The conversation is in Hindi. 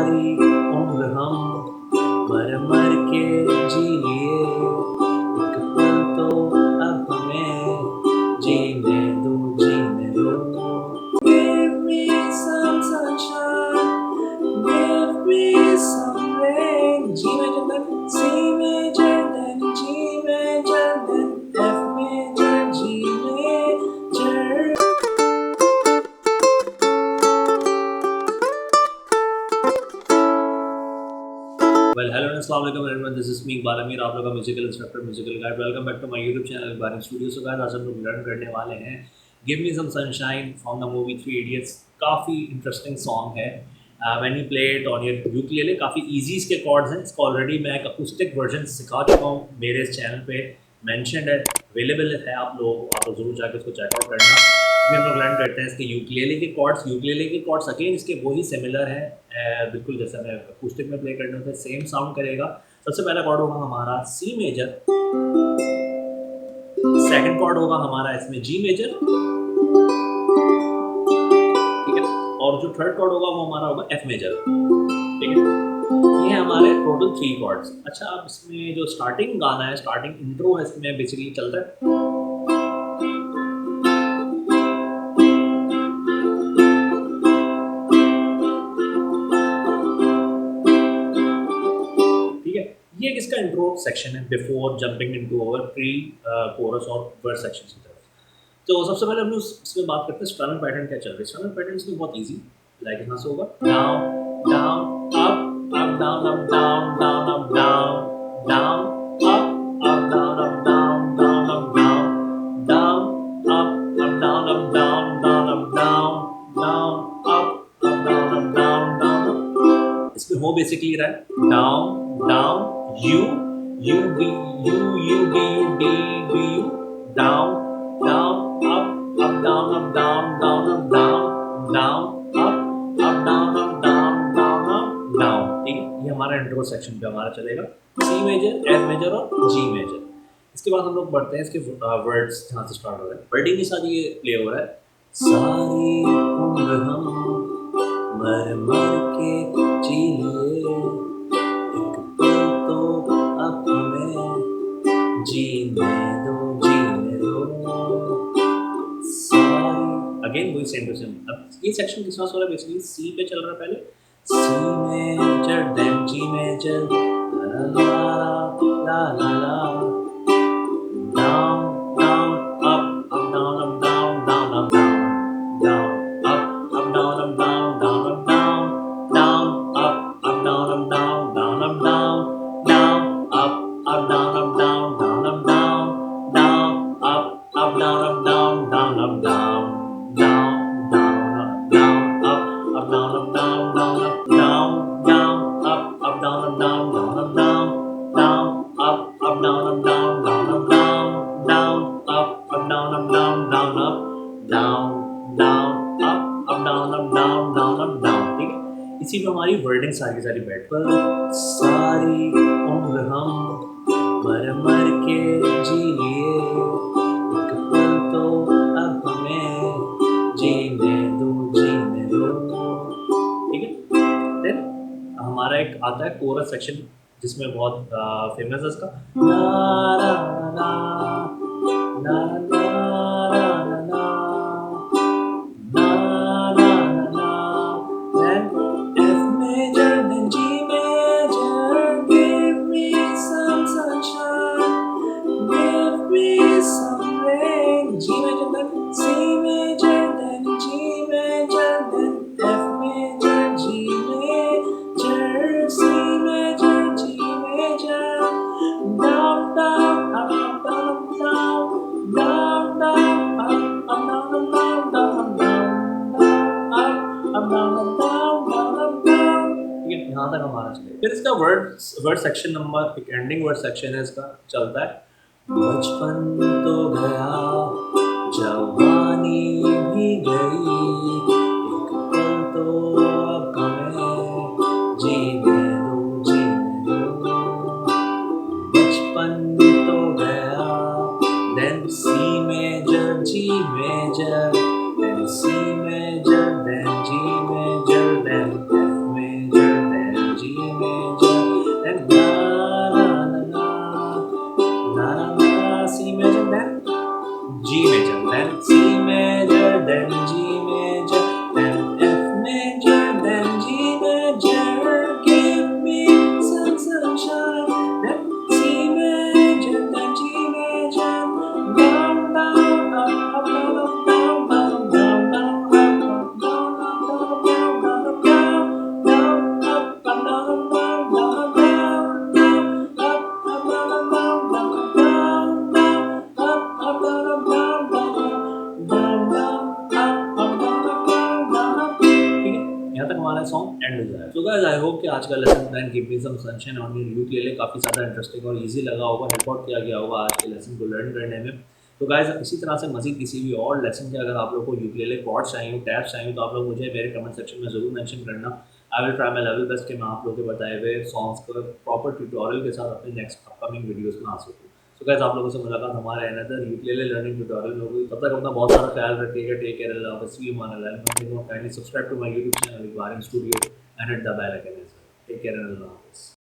सारी उम्र हम मर मर के जी लिए, एक पल तो अब हमें जीने दो, जीने दो। Give me some sunshine, give me some rain. G major then C major then G major then F major G major. Well, hello and assalamu alaikum everyone. This is me Iqbal Amir, आप लोग का musical instructor, musical guide. Welcome back to my YouTube channel Iqbal studio. So guys, आज हम लोग लर्न करने वाले हैं give me some sunshine from the movie three idiots. काफ़ी इंटरेस्टिंग सॉन्ग है. When you play it on your ukulele, काफ़ी इजी इसके कॉर्ड्स हैं. इसका ऑलरेडी मैं एक अकूस्टिक वर्जन सिखा चुका हूँ, मेरे इस चैनल पे मेंशन्ड है, अवेलेबल है. आप लोग ज़रूर जाकर उसको चेकआउट करना. अभी हम लोग लर्न करते हैं इसके यूकेलेले के कॉर्ड्स. यूकेलेले के कॉर्ड्स अगेन इसके वही सिमिलर हैं, बिल्कुल जैसे मैं अकूस्टिक में प्ले करने होते हैं, सेम साउंड करेगा. सबसे पहला कॉर्ड होगा हमारा सी मेजर, सेकंड कॉर्ड होगा हमारा इसमें जी मेजर, ठीक है, और जो थर्ड कॉर्ड होगा वो हमारा होगा एफ मेजर, ठीक है. ये हमारे टोटल थ्री कॉर्ड्स. अच्छा, अब इसमें जो स्टार्टिंग गाना है, स्टार्टिंग इंट्रो है, इसमें बेसिकली चलता है ये किसका इंट्रो सेक्शन है before jumping into our pre chorus और वर्स सेक्शन की तरफ. तो सबसे पहले हम लोग इसमें बात करते हैं स्ट्रमल पैटर्न क्या चल रहा है. स्ट्रमल पैटर्न इसमें बहुत इजी, लाइक यहाँ से होगा down down up up down up down down up down down up up down up down down up down down up up down up down down up down down up down up down down. इसमें हो बेसिकली रहा है down down U D U D U down down up down up down down up down down up down up down down up down. ठीक है, ये हमारा इंट्रो सेक्शन पे हमारा चलेगा सी मेजर, एफ मेजर और जी मेजर. इसके बाद हम लोग बढ़ते हैं इसके वर्ड्स जहाँ से स्टार्ट हो रहा है. वर्डिंग के साथ ये प्ले हो रहा है. सारी उम्र हम मर मर के जी लिए, जीने दो, जीने दो. सारी अगेन वही सेम टू सेम. अब ये सेक्शन किस तरह से हो रहा है, बेसिकली सी पे चल रहा है. पहले C major then G major, ला ला ला ला, down down up up down up down down up down down up down up down down up down down up down up down down up down down up down up down down up down down up down up down down up down down down up down up down down up down down up down up down down up down down up down up down down up down down up down up down down up down down up down up down down up down. ठीक है, इसी पे हमारी वर्डिंग सारी की सारी बैठ पर. सारी उम्र हम मर मर के जी लिए, एक पल तो अब हमें जीने दो, जीने दो. ठीक है, देन हमारा एक आता है कोरस सेक्शन जिसमें बहुत फेमस है इसका ना ना ना ना ना ना ना यहाँ तक हमारा चलेगा. फिर इसका वर्ड सेक्शन नंबर, एक एंडिंग वर्ड सेक्शन है इसका, चलता है बचपन तो गया, जवानी भी गई, एक पल तो अब हमें जीने दो, जीने दो. बचपन तो गया, then C major, G major, then C major, then G major, then F major, then so guys I hope कि आज का lesson 10 give me some sunshine on your ukulele काफ़ी ज़्यादा इंटरेस्टिंग और इजी लगा होगा, हेल्प आउट किया गया होगा आज के लेसन को लर्न करने में। तो गाइस इसी तरह से मज़ीद किसी भी और लेसन के अगर आप लोग को यूकेलेले कॉर्ड्स चाहिए, टैब्स चाहिए, तो आप लोग मुझे मेरे कमेंट सेक्शन में ज़रूर मेंशन करना। I will try my level best कि मैं आप लोगों के बताए हुए सॉन्ग्स को प्रॉपर ट्यूटोरियल के साथ अपने नेक्स्ट अपकमिंग वीडियोस में आ सकूँ। सो गाइस आप लोगों से मुलाकात हमारे अनदर यूकेलेले लर्निंग ट्यूटोरियल में होगी। तब तक अपना बहुत सारा ख्याल रखिएगा। टेक केयर, अल्लाह हाफ़िज़, सी यू मान अल्लाह। Kindly subscribe to my YouTube channel इकबारिन studio and hit the bell icon as well. Take care and Allah Hafiz.